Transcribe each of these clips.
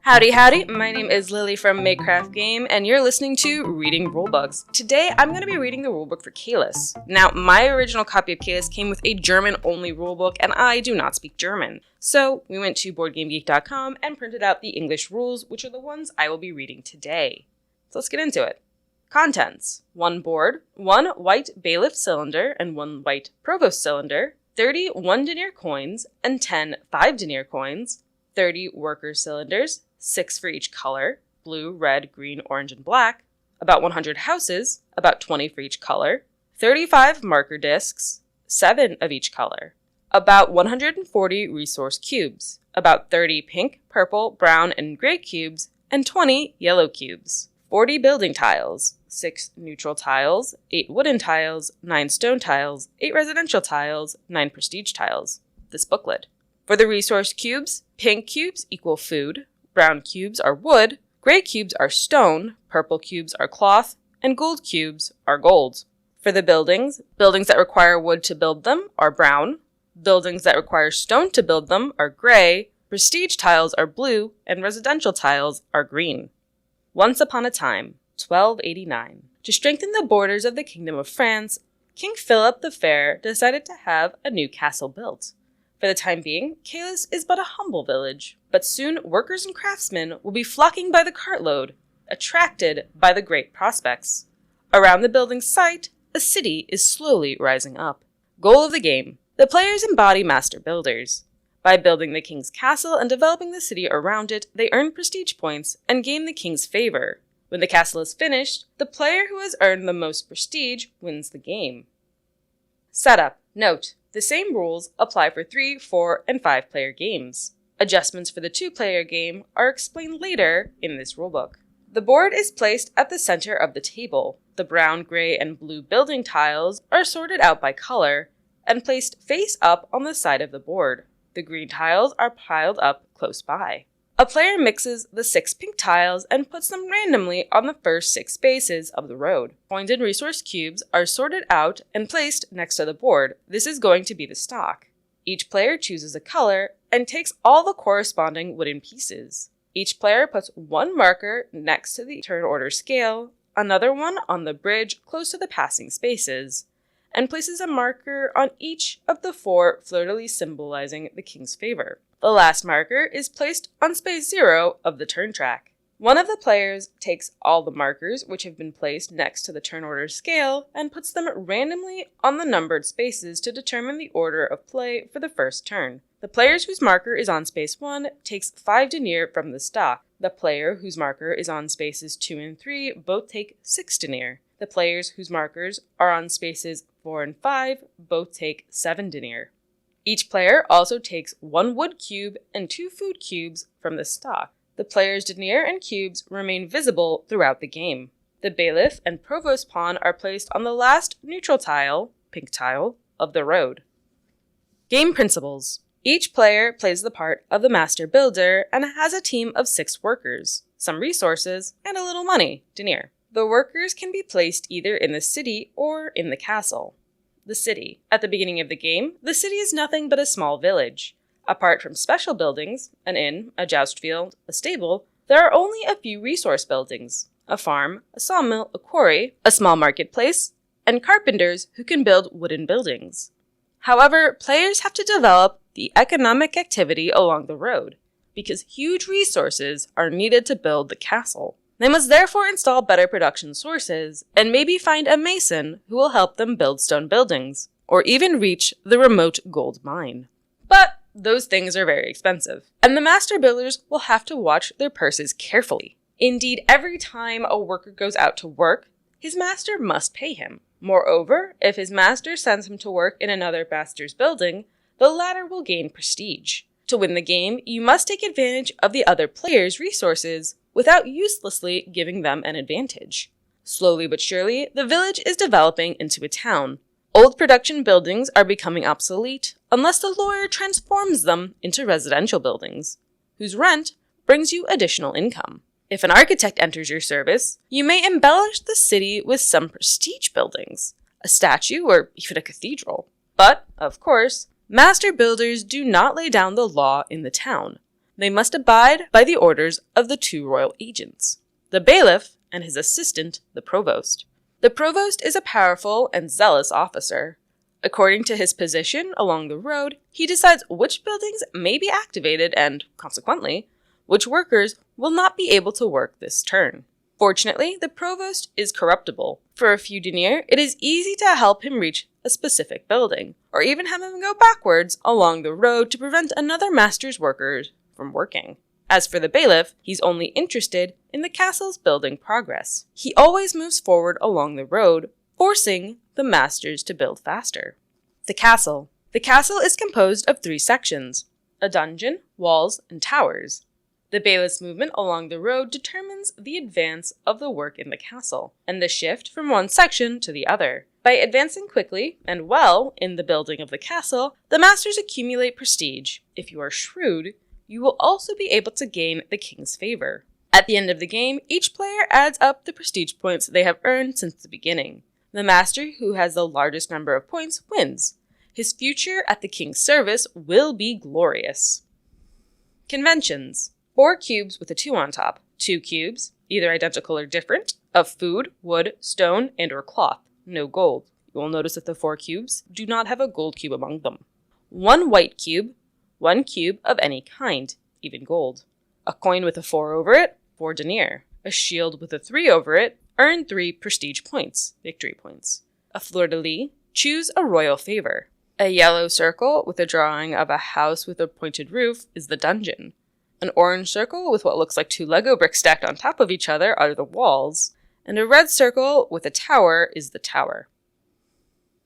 Howdy howdy, my name is Lily from Makecraft Game, and you're listening to Reading Rulebooks. Today, I'm going to be reading the rulebook for Caylus. Now, my original copy of Caylus came with a German-only rulebook, and I do not speak German. So, we went to BoardGameGeek.com and printed out the English rules, which are the ones I will be reading today. So let's get into it. Contents: 1 board, 1 white bailiff cylinder and 1 white provost cylinder, 30 1-denier coins and 10 5-denier coins, 30 worker cylinders, 6 for each color, blue, red, green, orange, and black, about 100 houses, about 20 for each color, 35 marker discs, 7 of each color, about 140 resource cubes, about 30 pink, purple, brown, and gray cubes, and 20 yellow cubes, 40 building tiles, 6 neutral tiles, 8 wooden tiles, 9 stone tiles, 8 residential tiles, 9 prestige tiles. This booklet. For the resource cubes, pink cubes equal food, brown cubes are wood, gray cubes are stone, purple cubes are cloth, and gold cubes are gold. For the buildings that require wood to build them are brown, buildings that require stone to build them are gray, prestige tiles are blue, and residential tiles are green. Once upon a time, 1289. To strengthen the borders of the Kingdom of France, King Philip the Fair decided to have a new castle built. For the time being, Caylus is but a humble village, but soon workers and craftsmen will be flocking by the cartload, attracted by the great prospects. Around the building's site, a city is slowly rising up. Goal of the game: the players embody master builders. By building the king's castle and developing the city around it, they earn prestige points and gain the king's favor. When the castle is finished, the player who has earned the most prestige wins the game. Setup. Note: the same rules apply for 3, 4, and 5-player games. Adjustments for the 2-player game are explained later in this rulebook. The board is placed at the center of the table. The brown, gray, and blue building tiles are sorted out by color and placed face up on the side of the board. The green tiles are piled up close by. A player mixes the 6 pink tiles and puts them randomly on the first 6 spaces of the road. Coins and resource cubes are sorted out and placed next to the board. This is going to be the stock. Each player chooses a color and takes all the corresponding wooden pieces. Each player puts 1 marker next to the turn order scale, another one on the bridge close to the passing spaces, and places a marker on each of the 4 fleur-de-lis symbolizing the king's favor. The last marker is placed on space 0 of the turn track. One of the players takes all the markers which have been placed next to the turn order scale and puts them randomly on the numbered spaces to determine the order of play for the first turn. The player whose marker is on space 1 takes 5 denier from the stock. The player whose marker is on spaces 2 and 3 both take 6 denier. The players whose markers are on spaces 4 and 5 both take 7 denier. Each player also takes 1 wood cube and 2 food cubes from the stock. The player's denier and cubes remain visible throughout the game. The bailiff and provost pawn are placed on the last neutral tile, pink tile, of the road. Game principles. Each player plays the part of the master builder and has a team of 6 workers, some resources, and a little money, denier. The workers can be placed either in the city or in the castle. The city. At the beginning of the game, the city is nothing but a small village. Apart from special buildings, an inn, a joust field, a stable, there are only a few resource buildings: a farm, a sawmill, a quarry, a small marketplace, and carpenters who can build wooden buildings. However, players have to develop the economic activity along the road, because huge resources are needed to build the castle. They must therefore install better production sources, and maybe find a mason who will help them build stone buildings, or even reach the remote gold mine. But those things are very expensive, and the master builders will have to watch their purses carefully. Indeed, every time a worker goes out to work, his master must pay him. Moreover, if his master sends him to work in another master's building, the latter will gain prestige. To win the game, you must take advantage of the other player's resources without uselessly giving them an advantage. Slowly but surely, the village is developing into a town. Old production buildings are becoming obsolete unless the lawyer transforms them into residential buildings, whose rent brings you additional income. If an architect enters your service, you may embellish the city with some prestige buildings, a statue, or even a cathedral. But, of course, master builders do not lay down the law in the town. They must abide by the orders of the 2 royal agents, the bailiff and his assistant, the provost. The provost is a powerful and zealous officer. According to his position along the road, he decides which buildings may be activated and, consequently, which workers will not be able to work this turn. Fortunately, the provost is corruptible. For a few deniers, it is easy to help him reach a specific building, or even have him go backwards along the road to prevent another master's workers from working. As for the bailiff, he's only interested in the castle's building progress. He always moves forward along the road, forcing the masters to build faster. The castle. The castle is composed of 3 sections: a dungeon, walls, and towers. The bailiff's movement along the road determines the advance of the work in the castle, and the shift from one section to the other. By advancing quickly and well in the building of the castle, the masters accumulate prestige. If you are shrewd, you will also be able to gain the king's favor. At the end of the game, each player adds up the prestige points they have earned since the beginning. The master who has the largest number of points wins. His future at the king's service will be glorious. Conventions. 4 cubes with a 2 on top. 2 cubes, either identical or different, of food, wood, stone, and or cloth. No gold. You will notice that the 4 cubes do not have a gold cube among them. 1 white cube, 1 cube of any kind, even gold. A coin with a 4 over it, 4 deniers. A shield with a 3 over it, earn 3 prestige points, victory points. A fleur-de-lis, choose a royal favor. A yellow circle with a drawing of a house with a pointed roof is the dungeon. An orange circle with what looks like 2 Lego bricks stacked on top of each other are the walls. And a red circle with a tower is the tower.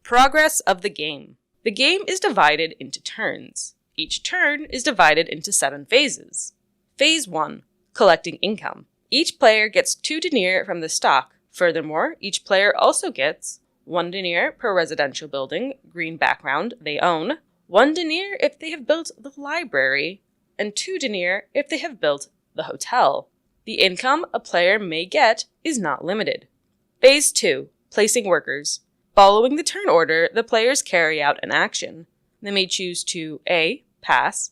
Progress of the game. The game is divided into turns. Each turn is divided into 7 phases. Phase 1. Collecting income. Each player gets 2 deniers from the stock. Furthermore, each player also gets 1 denier per residential building, green background, they own, 1 denier if they have built the library, and 2 deniers if they have built the hotel. The income a player may get is not limited. Phase 2. Placing workers. Following the turn order, the players carry out an action. They may choose to A. Pass,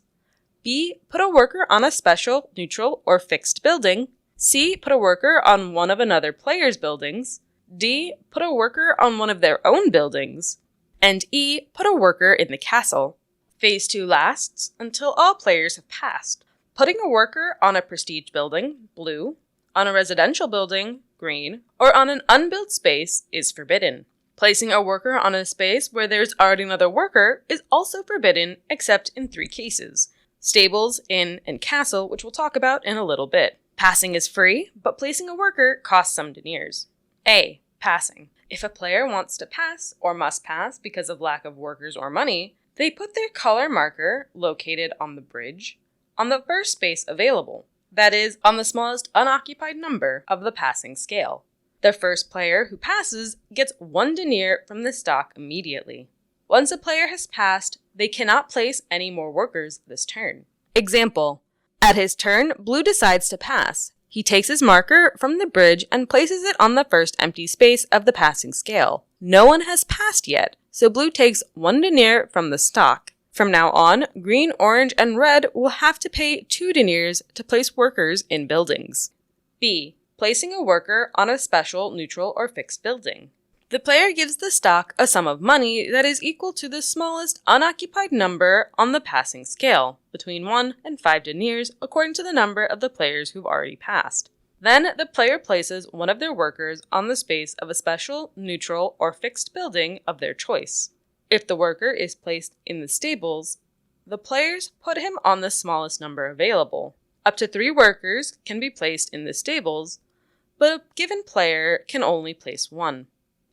B. Put a worker on a special, neutral, or fixed building, C. Put a worker on one of another player's buildings, D. Put a worker on one of their own buildings, and E. Put a worker in the castle. Phase 2 lasts until all players have passed. Putting a worker on a prestige building, blue, on a residential building, green, or on an unbuilt space is forbidden. Placing a worker on a space where there's already another worker is also forbidden except in 3 cases: stables, inn, and castle, which we'll talk about in a little bit. Passing is free, but placing a worker costs some deniers. A. Passing. If a player wants to pass or must pass because of lack of workers or money, they put their color marker, located on the bridge, on the first space available, that is, on the smallest unoccupied number of the passing scale. The first player who passes gets 1 denier from the stock immediately. Once a player has passed, they cannot place any more workers this turn. Example: at his turn, blue decides to pass. He takes his marker from the bridge and places it on the first empty space of the passing scale. No one has passed yet, so blue takes 1 denier from the stock. From now on, green, orange, and red will have to pay 2 deniers to place workers in buildings. B. Placing a worker on a special, neutral, or fixed building. The player gives the stock a sum of money that is equal to the smallest unoccupied number on the passing scale, between 1 and 5 deniers, according to the number of the players who've already passed. Then the player places one of their workers on the space of a special, neutral, or fixed building of their choice. If the worker is placed in the stables, the players put him on the smallest number available. Up to 3 workers can be placed in the stables, but a given player can only place 1.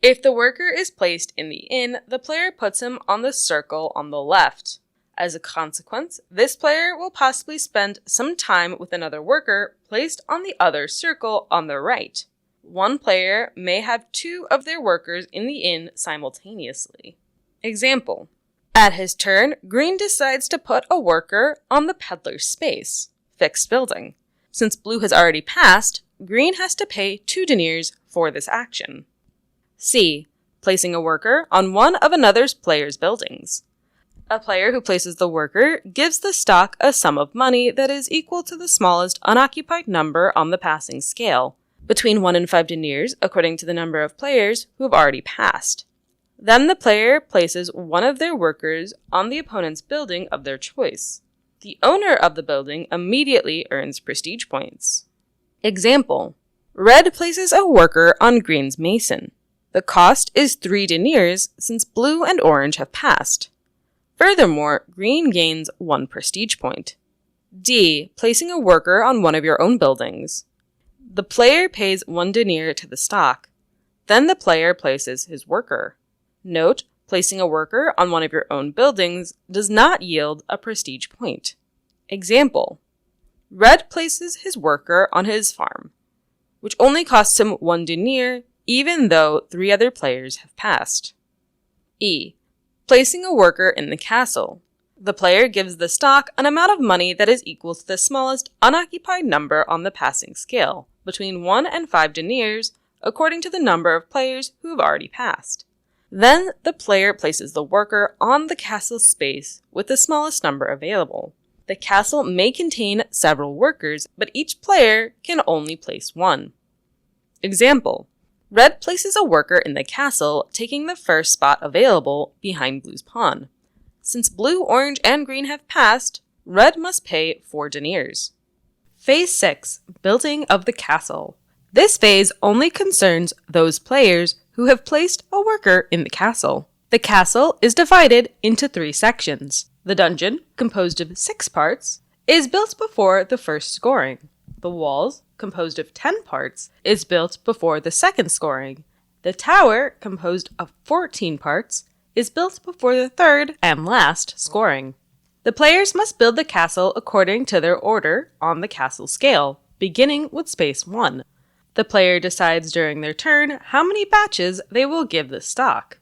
If the worker is placed in the inn, the player puts him on the circle on the left. As a consequence, this player will possibly spend some time with another worker placed on the other circle on the right. One player may have 2 of their workers in the inn simultaneously. Example: at his turn, green decides to put a worker on the peddler's space, fixed building. Since blue has already passed, green has to pay 2 deniers for this action. C. Placing a worker on one of another player's buildings. A player who places the worker gives the stock a sum of money that is equal to the smallest unoccupied number on the passing scale, between 1 and 5 deniers according to the number of players who have already passed. Then the player places one of their workers on the opponent's building of their choice. The owner of the building immediately earns prestige points. Example: Red places a worker on Green's mason. The cost is 3 deniers since Blue and Orange have passed. Furthermore, Green gains 1 prestige point. D. Placing a worker on one of your own buildings. The player pays 1 denier to the stock. Then the player places his worker. Note, placing a worker on one of your own buildings does not yield a prestige point. Example: Red places his worker on his farm, which only costs him 1 denier even though 3 other players have passed. E. Placing a worker in the castle. The player gives the stock an amount of money that is equal to the smallest unoccupied number on the passing scale, between 1 and 5 deniers, according to the number of players who have already passed. Then the player places the worker on the castle space with the smallest number available. The castle may contain several workers, but each player can only place 1. Example: Red places a worker in the castle, taking the first spot available behind Blue's pawn. Since Blue, Orange, and Green have passed, Red must pay 4 deniers. Phase 6. Building of the castle. This phase only concerns those players who have placed a worker in the castle. The castle is divided into 3 sections. The dungeon, composed of 6 parts, is built before the first scoring. The walls, composed of 10 parts, is built before the second scoring. The tower, composed of 14 parts, is built before the third and last scoring. The players must build the castle according to their order on the castle scale, beginning with space 1. The player decides during their turn how many batches they will give the stock.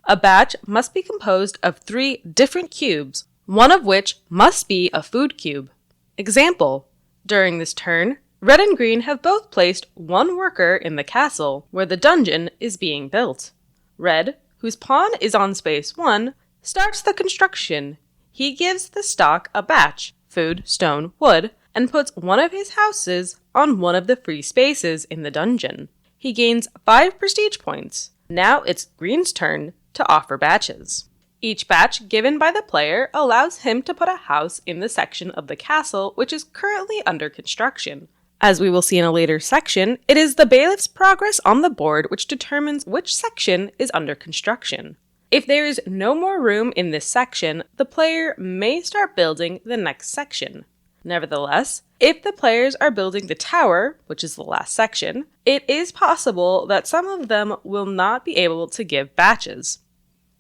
A batch must be composed of 3 different cubes, one of which must be a food cube. Example: During this turn, Red and Green have both placed 1 worker in the castle where the dungeon is being built. Red, whose pawn is on space 1, starts the construction. He gives the stock a batch, food, stone, wood, and puts one of his houses on one of the free spaces in the dungeon. He gains 5 prestige points. Now it's Green's turn to offer batches. Each batch given by the player allows him to put a house in the section of the castle which is currently under construction. As we will see in a later section, it is the bailiff's progress on the board which determines which section is under construction. If there is no more room in this section, the player may start building the next section. Nevertheless, if the players are building the tower, which is the last section, it is possible that some of them will not be able to give batches.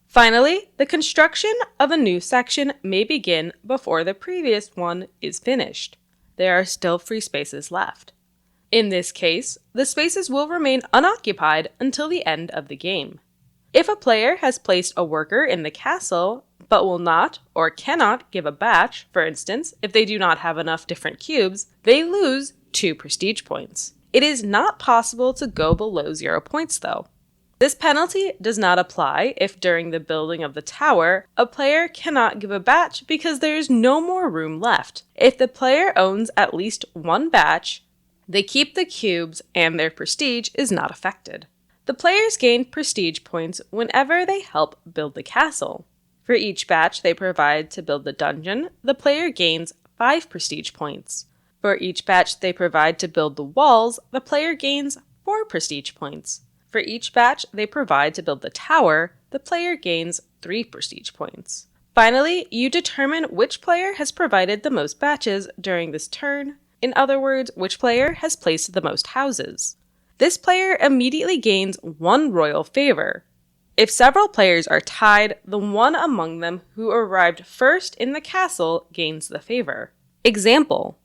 Finally, the construction of a new section may begin before the previous one is finished. There are still free spaces left. In this case, the spaces will remain unoccupied until the end of the game. If a player has placed a worker in the castle, but will not or cannot give a batch, for instance, if they do not have enough different cubes, they lose 2 prestige points. It is not possible to go below 0 points though. This penalty does not apply if during the building of the tower, a player cannot give a batch because there is no more room left. If the player owns at least 1 batch, they keep the cubes and their prestige is not affected. The players gain prestige points whenever they help build the castle. For each batch they provide to build the dungeon, the player gains 5 prestige points. For each batch they provide to build the walls, the player gains 4 prestige points. For each batch they provide to build the tower, the player gains 3 prestige points. Finally, you determine which player has provided the most batches during this turn. In other words, which player has placed the most houses. This player immediately gains 1 royal favor. If several players are tied, the one among them who arrived first in the castle gains the favor. Example: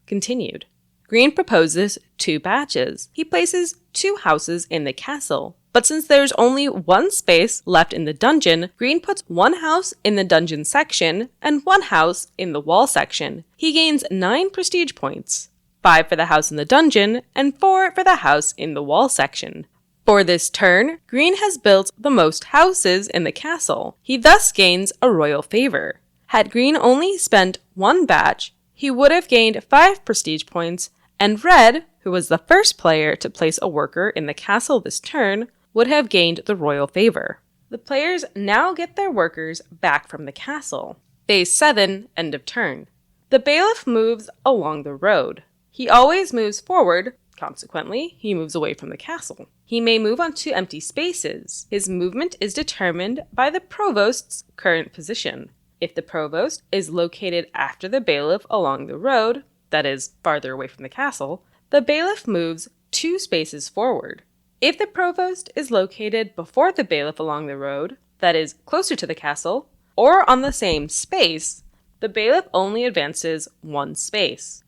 Continued. Green proposes 2 batches. He places 2 houses in the castle. But since there's only 1 space left in the dungeon, Green puts 1 house in the dungeon section and 1 house in the wall section. He gains 9 prestige points, 5 for the house in the dungeon and 4 for the house in the wall section. For this turn, green has built the most houses in the castle. He thus gains a royal favor. Had green only spent one batch, he would have gained 5 prestige points, and red, who was the first player to place a worker in the castle this turn, would have gained the royal favor. The players now get their workers back from the castle. Phase 7, end of turn. The bailiff moves along the road. He always moves forward, consequently, he moves away from the castle. He may move onto empty spaces. His movement is determined by the provost's current position. If the provost is located after the bailiff along the road, that is, farther away from the castle, the bailiff moves 2 spaces forward. If the provost is located before the bailiff along the road, that is, closer to the castle, or on the same space, the bailiff only advances 1 space.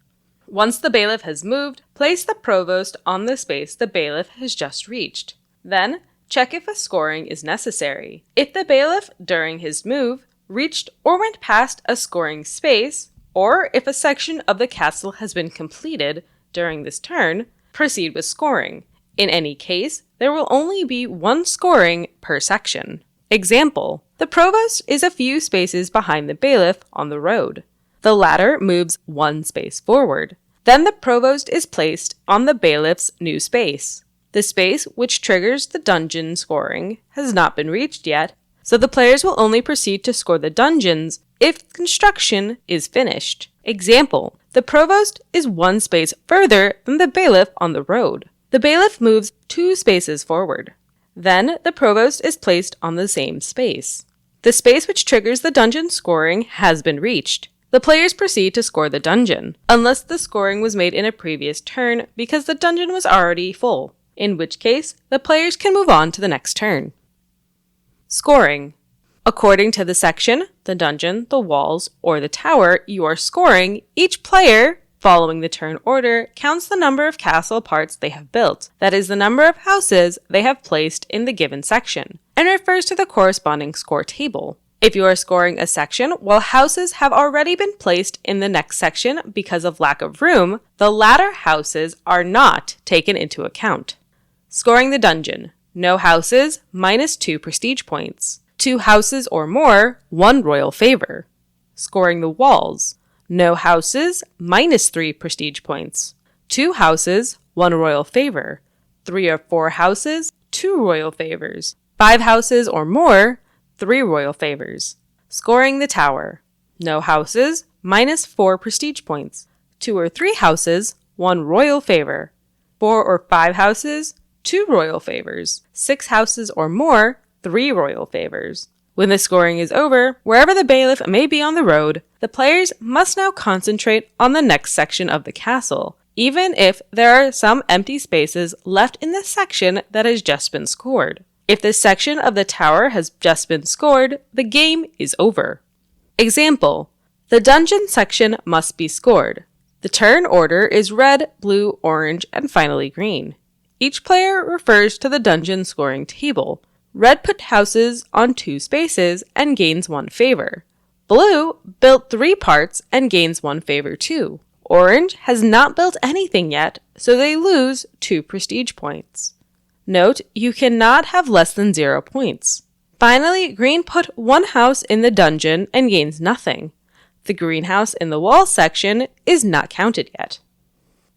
Once the bailiff has moved, place the provost on the space the bailiff has just reached. Then, check if a scoring is necessary. If the bailiff, during his move, reached or went past a scoring space, or if a section of the castle has been completed during this turn, proceed with scoring. In any case, there will only be 1 scoring per section. Example: the provost is a few spaces behind the bailiff on the road. The latter moves 1 space forward. Then the provost is placed on the bailiff's new space. The space which triggers the dungeon scoring has not been reached yet, so the players will only proceed to score the dungeons if construction is finished. Example: the provost is 1 space further than the bailiff on the road. The bailiff moves 2 spaces forward. Then the provost is placed on the same space. The space which triggers the dungeon scoring has been reached. The players proceed to score the dungeon, unless the scoring was made in a previous turn because the dungeon was already full, in which case the players can move on to the next turn. Scoring. According to the section, the dungeon, the walls, or the tower you are scoring, each player, following the turn order, counts the number of castle parts they have built, that is the number of houses they have placed in the given section, and refers to the corresponding score table. If you are scoring a section while houses have already been placed in the next section because of lack of room, the latter houses are not taken into account. Scoring the dungeon. No houses, -2 prestige points. 2 houses or more, 1 royal favor. Scoring the walls. No houses, -3 prestige points. 2 houses, 1 royal favor. 3 or 4 houses, 2 royal favors. 5 houses or more, 3 royal favors. Scoring the tower. No houses, -4 prestige points. 2 or 3 houses, 1 royal favor. 4 or 5 houses, 2 royal favors. 6 houses or more, 3 royal favors. When the scoring is over, wherever the bailiff may be on the road, the players must now concentrate on the next section of the castle, even if there are some empty spaces left in the section that has just been scored. If this section of the tower has just been scored, the game is over. Example: the dungeon section must be scored. The turn order is red, blue, orange, and finally green. Each player refers to the dungeon scoring table. Red put houses on 2 spaces and gains 1 favor. Blue built 3 parts and gains 1 favor too. Orange has not built anything yet, so they lose 2 prestige points. Note, you cannot have less than 0 points. Finally, green put 1 house in the dungeon and gains nothing. The greenhouse in the wall section is not counted yet.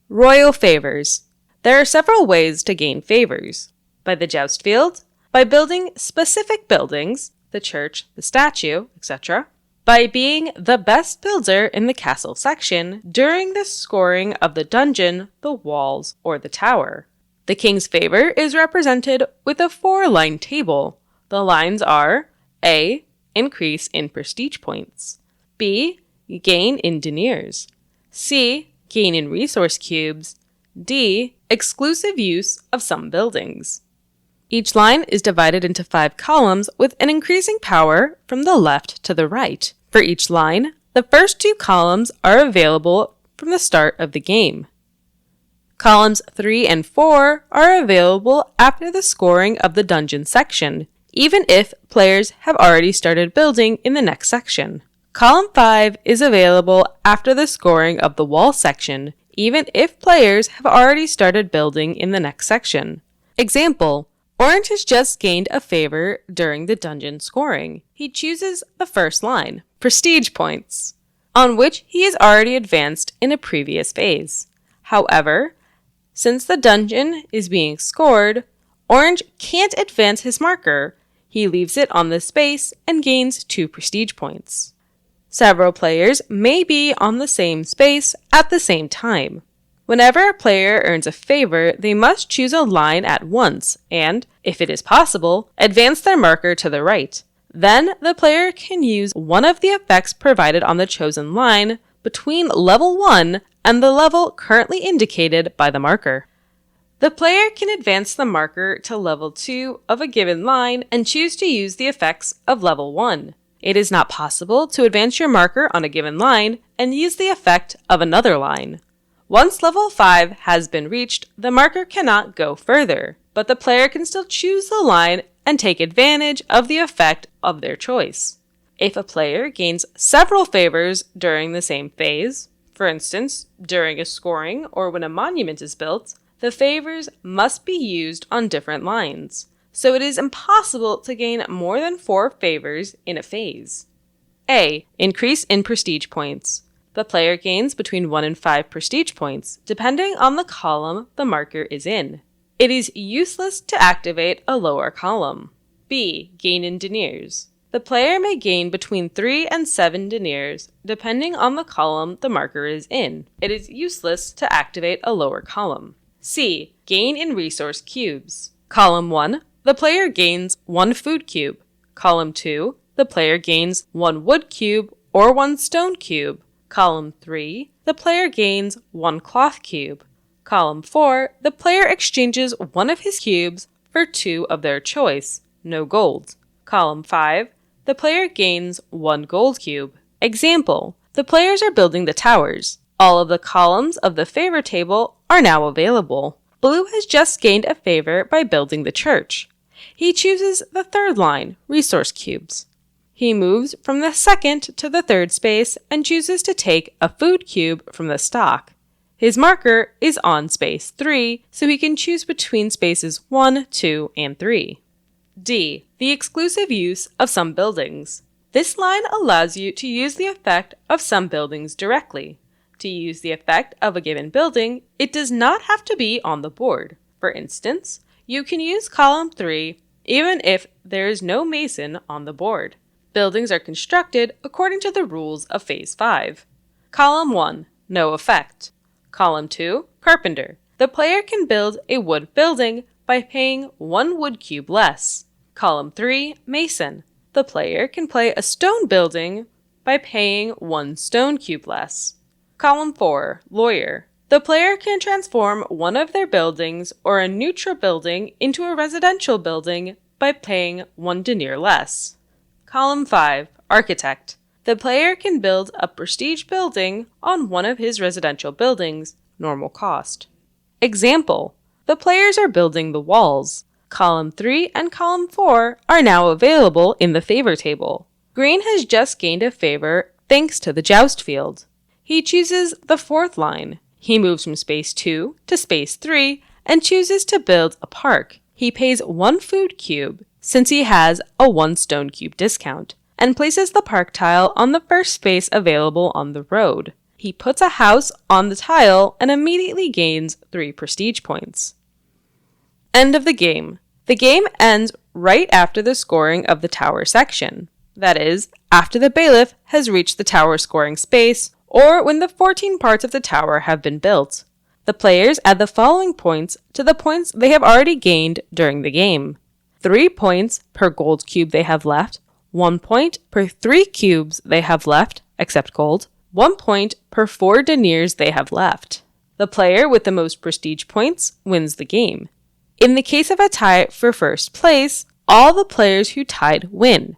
Royal favors. There are several ways to gain favors. By the joust field, by building specific buildings, the church, the statue, etc., by being the best builder in the castle section during the scoring of the dungeon, the walls, or the tower. The king's favor is represented with a 4-line table. The lines are A. Increase in prestige points. B. Gain in deniers. C. Gain in resource cubes. D. Exclusive use of some buildings. Each line is divided into 5 columns with an increasing power from the left to the right. For each line, the first 2 columns are available from the start of the game. Columns 3 and 4 are available after the scoring of the dungeon section, even if players have already started building in the next section. Column 5 is available after the scoring of the wall section, even if players have already started building in the next section. Example: Orange has just gained a favor during the dungeon scoring. He chooses the first line, Prestige Points, on which he has already advanced in a previous phase. However, since the dungeon is being scored, Orange can't advance his marker. He leaves it on the space and gains 2 prestige points. Several players may be on the same space at the same time. Whenever a player earns a favor, they must choose a line at once and, if it is possible, advance their marker to the right. Then the player can use one of the effects provided on the chosen line between level 1 and the level currently indicated by the marker. The player can advance the marker to level 2 of a given line and choose to use the effects of level 1. It is not possible to advance your marker on a given line and use the effect of another line. Once level 5 has been reached, the marker cannot go further, but the player can still choose the line and take advantage of the effect of their choice. If a player gains several favors during the same phase, for instance, during a scoring or when a monument is built, the favors must be used on different lines, so it is impossible to gain more than 4 favors in a phase. A. Increase in prestige points. The player gains between 1 and 5 prestige points, depending on the column the marker is in. It is useless to activate a lower column. B. Gain in deniers. The player may gain between 3 and 7 deniers, depending on the column the marker is in. It is useless to activate a lower column. C. Gain in resource cubes. Column 1, the player gains 1 food cube. Column 2, the player gains 1 wood cube or 1 stone cube. Column 3, the player gains 1 cloth cube. Column 4, the player exchanges one of his cubes for 2 of their choice, no gold. Column 5, the player gains 1 gold cube. Example, the players are building the towers. All of the columns of the favor table are now available. Blue has just gained a favor by building the church. He chooses the third line, resource cubes. He moves from the second to the third space and chooses to take a food cube from the stock. His marker is on space 3, so he can choose between spaces 1, 2, and 3. D. The exclusive use of some buildings. This line allows you to use the effect of some buildings directly. To use the effect of a given building, it does not have to be on the board. For instance, you can use column 3 even if there is no mason on the board. Buildings are constructed according to the rules of Phase 5. Column 1, no effect. Column 2, carpenter. The player can build a wood building by paying 1 wood cube less. Column 3, mason. The player can play a stone building by paying 1 stone cube less. Column 4, lawyer. The player can transform one of their buildings or a neutral building into a residential building by paying 1 denier less. Column 5, architect. The player can build a prestige building on one of his residential buildings, normal cost. Example, the players are building the walls. Column 3 and column 4 are now available in the favor table. Green has just gained a favor thanks to the joust field. He chooses the fourth line. He moves from space 2 to space 3 and chooses to build a park. He pays 1 food cube, since he has a 1 stone cube discount, and places the park tile on the first space available on the road. He puts a house on the tile and immediately gains 3 prestige points. End of the game. The game ends right after the scoring of the tower section. That is, after the bailiff has reached the tower scoring space, or when the 14 parts of the tower have been built. The players add the following points to the points they have already gained during the game. 3 points per gold cube they have left, 1 point per 3 cubes they have left, except gold, 1 point per 4 deniers they have left. The player with the most prestige points wins the game. In the case of a tie for first place, all the players who tied win.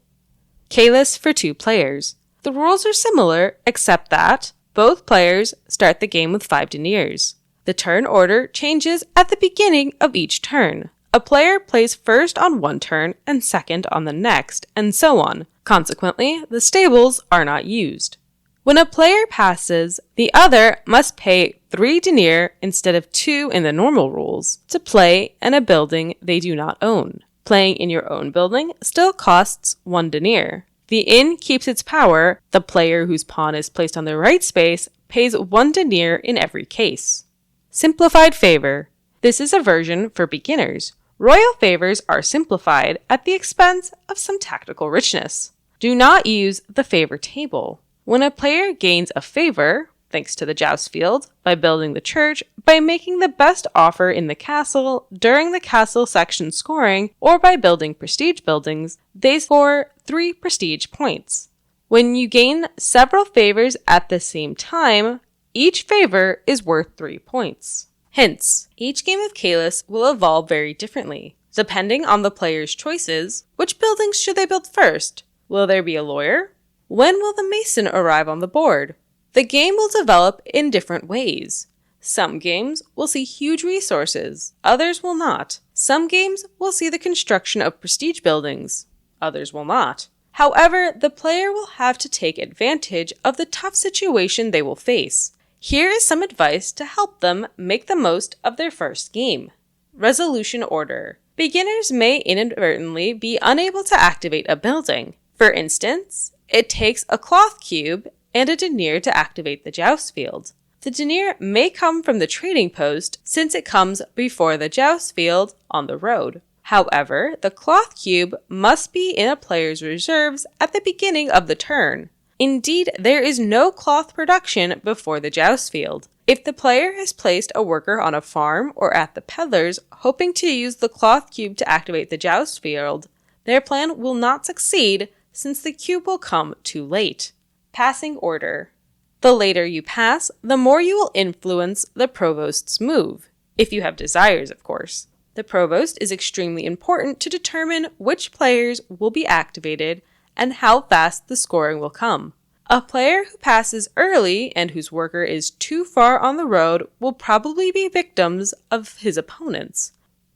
Caylus for 2 players. The rules are similar, except that both players start the game with 5 deniers. The turn order changes at the beginning of each turn. A player plays first on one turn and second on the next, and so on. Consequently, the stables are not used. When a player passes, the other must pay 3 denier instead of 2 in the normal rules to play in a building they do not own. Playing in your own building still costs 1 denier. The inn keeps its power. The player whose pawn is placed on the right space pays 1 denier in every case. Simplified favor. This is a version for beginners. Royal favors are simplified at the expense of some tactical richness. Do not use the favor table. When a player gains a favor, thanks to the joust field, by building the church, by making the best offer in the castle, during the castle section scoring, or by building prestige buildings, they score 3 prestige points. When you gain several favors at the same time, each favor is worth 3 points. Hints. Each game of Caylus will evolve very differently. Depending on the player's choices, which buildings should they build first? Will there be a lawyer? When will the mason arrive on the board? The game will develop in different ways. Some games will see huge resources, others will not. Some games will see the construction of prestige buildings, others will not. However, the player will have to take advantage of the tough situation they will face. Here is some advice to help them make the most of their first game. Resolution order. Beginners may inadvertently be unable to activate a building. For instance, it takes a cloth cube and a denier to activate the joust field. The denier may come from the trading post since it comes before the joust field on the road. However, the cloth cube must be in a player's reserves at the beginning of the turn. Indeed, there is no cloth production before the joust field. If the player has placed a worker on a farm or at the peddler's hoping to use the cloth cube to activate the joust field, their plan will not succeed since the cube will come too late. Passing order. The later you pass, the more you will influence the provost's move, if you have desires, of course. The provost is extremely important to determine which players will be activated and how fast the scoring will come. A player who passes early and whose worker is too far on the road will probably be victims of his opponents,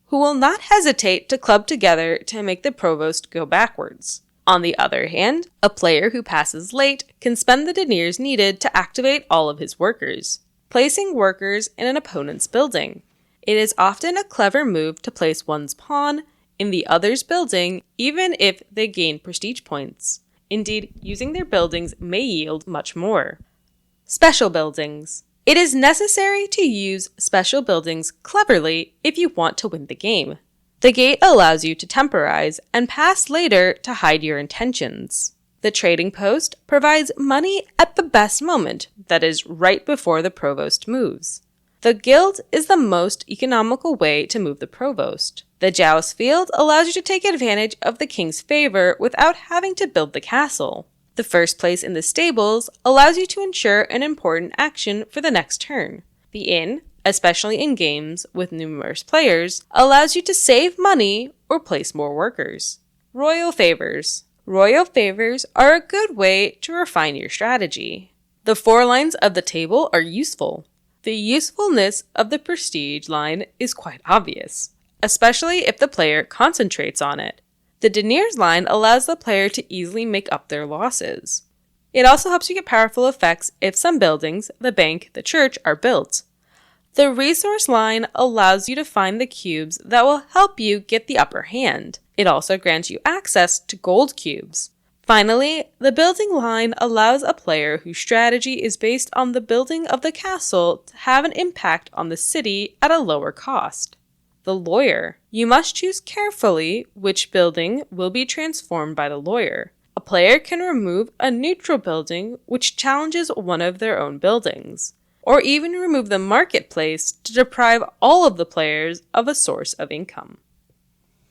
who will not hesitate to club together to make the provost go backwards. On the other hand, a player who passes late can spend the deniers needed to activate all of his workers, placing workers in an opponent's building. It is often a clever move to place one's pawn in the other's building even if they gain prestige points. Indeed, using their buildings may yield much more. Special buildings. It is necessary to use special buildings cleverly if you want to win the game. The gate allows you to temporize and pass later to hide your intentions. The trading post provides money at the best moment, that is, right before the provost moves. The guild is the most economical way to move the provost. The joust field allows you to take advantage of the king's favor without having to build the castle. The first place in the stables allows you to ensure an important action for the next turn. The inn, especially in games with numerous players, allows you to save money or place more workers. Royal favors. Royal favors are a good way to refine your strategy. The 4 lines of the table are useful. The usefulness of the prestige line is quite obvious, especially if the player concentrates on it. The deniers line allows the player to easily make up their losses. It also helps you get powerful effects if some buildings, the bank, the church, are built. The resource line allows you to find the cubes that will help you get the upper hand. It also grants you access to gold cubes. Finally, the building line allows a player whose strategy is based on the building of the castle to have an impact on the city at a lower cost. The lawyer. You must choose carefully which building will be transformed by the lawyer. A player can remove a neutral building which challenges one of their own buildings, or even remove the marketplace to deprive all of the players of a source of income.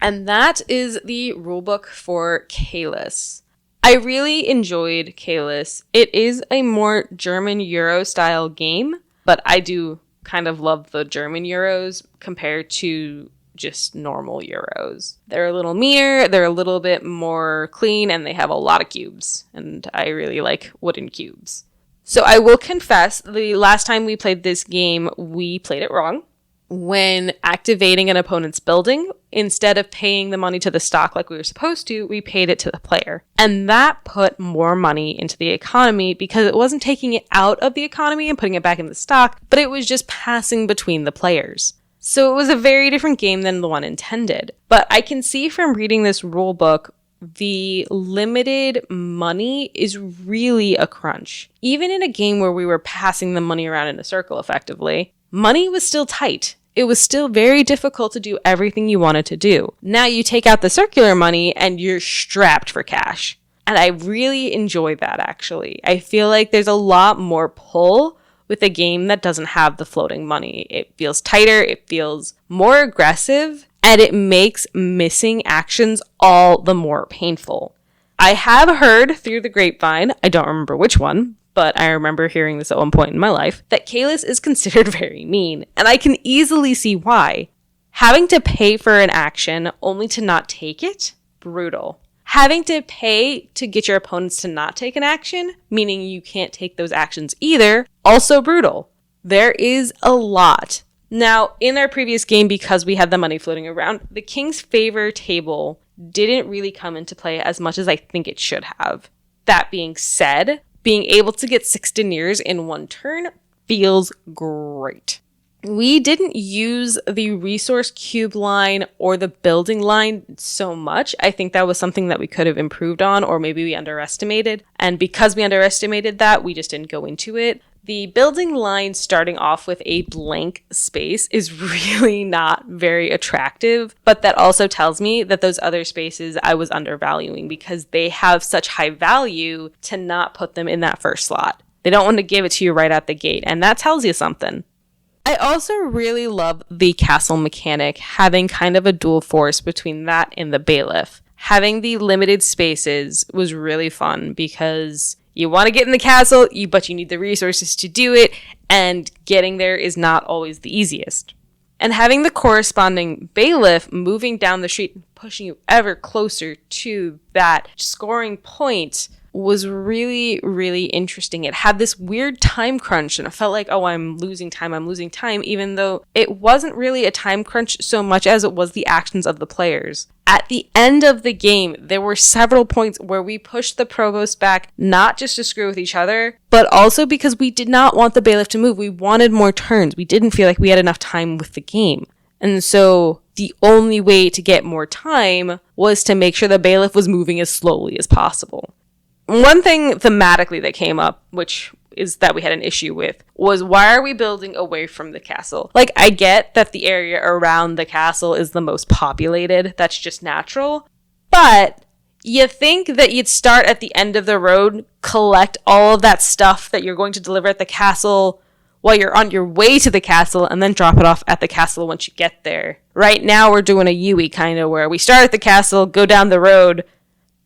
And that is the rulebook for Caylus. I really enjoyed Caylus. It is a more German Euro style game, but I do kind of love the German Euros compared to just normal Euros. They're a little meaner, they're a little bit more clean, and they have a lot of cubes, and I really like wooden cubes. So I will confess, the last time we played this game, we played it wrong. When activating an opponent's building, Instead of paying the money to the stock like we were supposed to, we paid it to the player. And that put more money into the economy because it wasn't taking it out of the economy and putting it back in the stock, but it was just passing between the players. So it was a very different game than the one intended. But I can see from reading this rule book, the limited money is really a crunch. Even in a game where we were passing the money around in a circle effectively, money was still tight. It was still very difficult to do everything you wanted to do. Now you take out the circular money and you're strapped for cash. And I really enjoy that, actually. I feel like there's a lot more pull with a game that doesn't have the floating money. It feels tighter, it feels more aggressive, and it makes missing actions all the more painful. I have heard through the grapevine, I don't remember which one, but I remember hearing this at one point in my life, that Caylus is considered very mean, and I can easily see why. Having to pay for an action only to not take it? Brutal. Having to pay to get your opponents to not take an action, meaning you can't take those actions either, also brutal. There is a lot. Now, in our previous game, because we had the money floating around, the King's Favor table didn't really come into play as much as I think it should have. That being said, being able to get 6 deniers in one turn feels great. We didn't use the resource cube line or the building line so much. I think that was something that we could have improved on, or maybe we underestimated. And because we underestimated that, we just didn't go into it. The building line starting off with a blank space is really not very attractive, but that also tells me that those other spaces I was undervaluing because they have such high value to not put them in that first slot. They don't want to give it to you right out the gate, and that tells you something. I also really love the castle mechanic, having kind of a dual force between that and the bailiff. Having the limited spaces was really fun because you want to get in the castle, but you need the resources to do it, and getting there is not always the easiest. And having the corresponding bailiff moving down the street and pushing you ever closer to that scoring point was really, really interesting. It had this weird time crunch, and it felt like, oh, I'm losing time, even though it wasn't really a time crunch so much as it was the actions of the players. At the end of the game, there were several points where we pushed the provost back, not just to screw with each other, but also because we did not want the bailiff to move. We wanted more turns. We didn't feel like we had enough time with the game. And so the only way to get more time was to make sure the bailiff was moving as slowly as possible. One thing thematically that came up, which is that we had an issue with, was why are we building away from the castle? Like, I get that the area around the castle is the most populated. That's just natural. But you think that you'd start at the end of the road, collect all of that stuff that you're going to deliver at the castle while you're on your way to the castle, and then drop it off at the castle once you get there. Right now, we're doing a Yui kind of where we start at the castle, go down the road,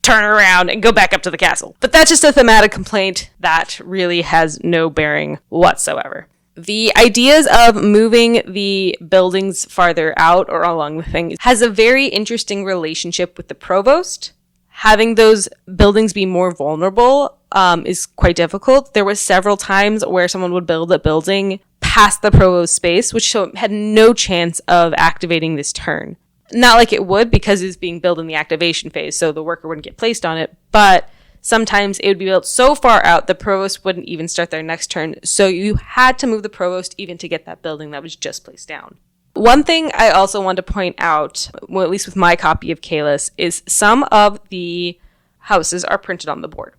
turn around, and go back up to the castle. But that's just a thematic complaint that really has no bearing whatsoever. The ideas of moving the buildings farther out or along the thing has a very interesting relationship with the provost. Having those buildings be more vulnerable is quite difficult. There was several times where someone would build a building past the provost space, which had no chance of activating this turn. Not like it would, because it's being built in the activation phase, so the worker wouldn't get placed on it, but sometimes it would be built so far out the provost wouldn't even start their next turn, so you had to move the provost even to get that building that was just placed down. One thing I also want to point out, well, at least with my copy of Caylus, is some of the houses are printed on the board.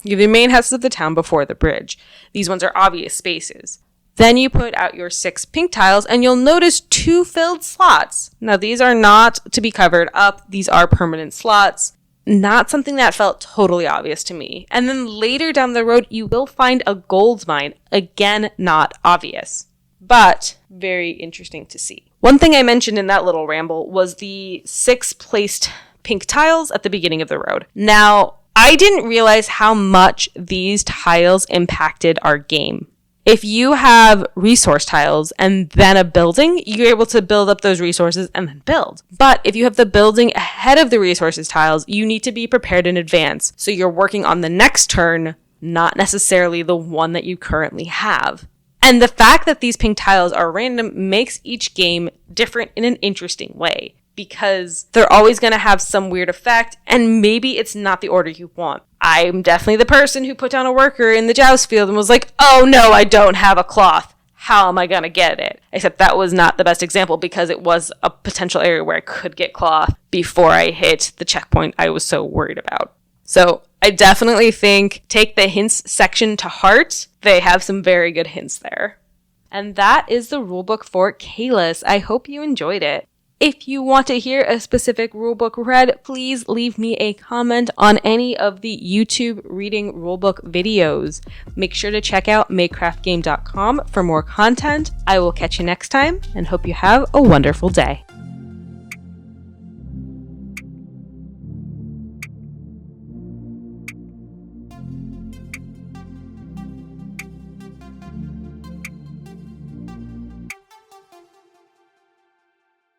You have the main houses of the town before the bridge. These ones are obvious spaces. Then you put out your 6 pink tiles, and you'll notice 2 filled slots. Now, these are not to be covered up. These are permanent slots. Not something that felt totally obvious to me. And then later down the road, you will find a gold mine. Again, not obvious, but very interesting to see. One thing I mentioned in that little ramble was the 6 placed pink tiles at the beginning of the road. Now, I didn't realize how much these tiles impacted our game. If you have resource tiles and then a building, you're able to build up those resources and then build. But if you have the building ahead of the resources tiles, you need to be prepared in advance. So you're working on the next turn, not necessarily the one that you currently have. And the fact that these pink tiles are random makes each game different in an interesting way. because they're always going to have some weird effect, and maybe it's not the order you want. I'm definitely the person who put down a worker in the joust field and was like, oh no, I don't have a cloth. How am I going to get it? Except that was not the best example because it was a potential area where I could get cloth before I hit the checkpoint I was so worried about. So I definitely think take the hints section to heart. They have some very good hints there. And that is the rulebook for Caylus. I hope you enjoyed it. If you want to hear a specific rulebook read, please leave me a comment on any of the YouTube reading rulebook videos. Make sure to check out makecraftgame.com for more content. I will catch you next time and hope you have a wonderful day.